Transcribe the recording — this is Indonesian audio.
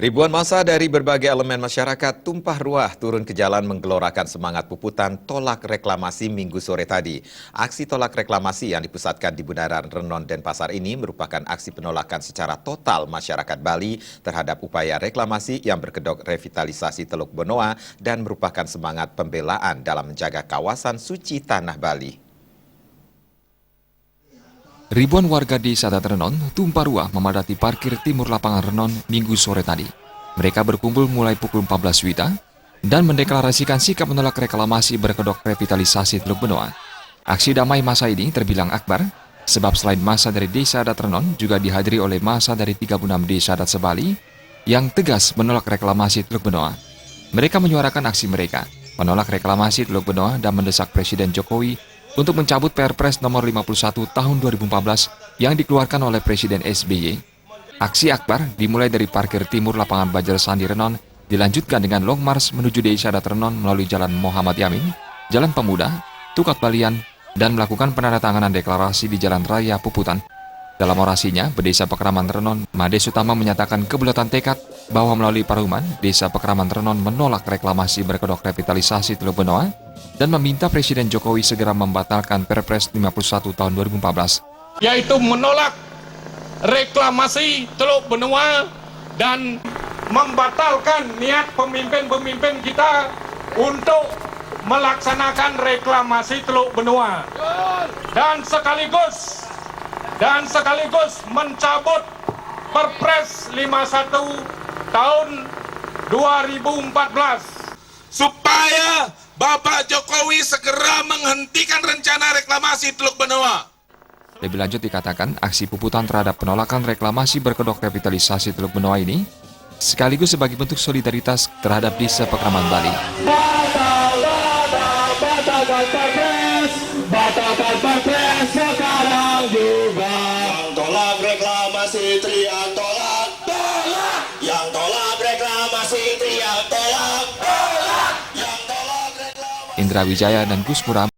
Ribuan massa dari berbagai elemen masyarakat tumpah ruah turun ke jalan menggelorakan semangat puputan tolak reklamasi Minggu sore tadi. Aksi tolak reklamasi yang dipusatkan di Bundaran Renon Denpasar ini merupakan aksi penolakan secara total masyarakat Bali terhadap upaya reklamasi yang berkedok revitalisasi Teluk Benoa dan merupakan semangat pembelaan dalam menjaga kawasan suci Tanah Bali. Ribuan warga desa Adat Renon tumpah ruah memadati parkir timur lapangan Renon Minggu sore tadi. Mereka berkumpul mulai pukul 14 WITA dan mendeklarasikan sikap menolak reklamasi berkedok revitalisasi Teluk Benoa. Aksi damai massa ini terbilang akbar, sebab selain massa dari desa Adat Renon juga dihadiri oleh massa dari 36 desa adat sebali yang tegas menolak reklamasi Teluk Benoa. Mereka menyuarakan aksi mereka, menolak reklamasi Teluk Benoa dan mendesak Presiden Jokowi untuk mencabut Perpres nomor 51 tahun 2014 yang dikeluarkan oleh Presiden SBY. Aksi akbar dimulai dari parkir timur lapangan Bajar Sandi Renon, dilanjutkan dengan long march menuju desa Adat Renon melalui Jalan Muhammad Yamin, Jalan Pemuda, Tukat Balian, dan melakukan penandatanganan deklarasi di Jalan Raya Puputan. Dalam orasinya, Bedesa Pekraman Renon, Made Sutama menyatakan kebulatan tekad bahwa melalui Paruman, Desa Pekraman Renon menolak reklamasi berkedok revitalisasi Teluk Benoa dan meminta Presiden Jokowi segera membatalkan Perpres 51 tahun 2014. Yaitu menolak reklamasi Teluk Benoa dan membatalkan niat pemimpin-pemimpin kita untuk melaksanakan reklamasi Teluk Benoa dan sekaligus mencabut Perpres 51 tahun 2014 supaya Bapak Jokowi segera menghentikan rencana reklamasi Teluk Benoa. Lebih lanjut dikatakan, aksi puputan terhadap penolakan reklamasi berkedok revitalisasi Teluk Benoa ini sekaligus sebagai bentuk solidaritas terhadap Desa Pekraman Bali. Batalkan Perpres sekarang juga. Yang tolak reklamasi teriak tolak, tolak. Yang tolak reklamasi teriak tolak, tolak. Yang tolak reklamasi. Indra Wijaya dan Gus Muram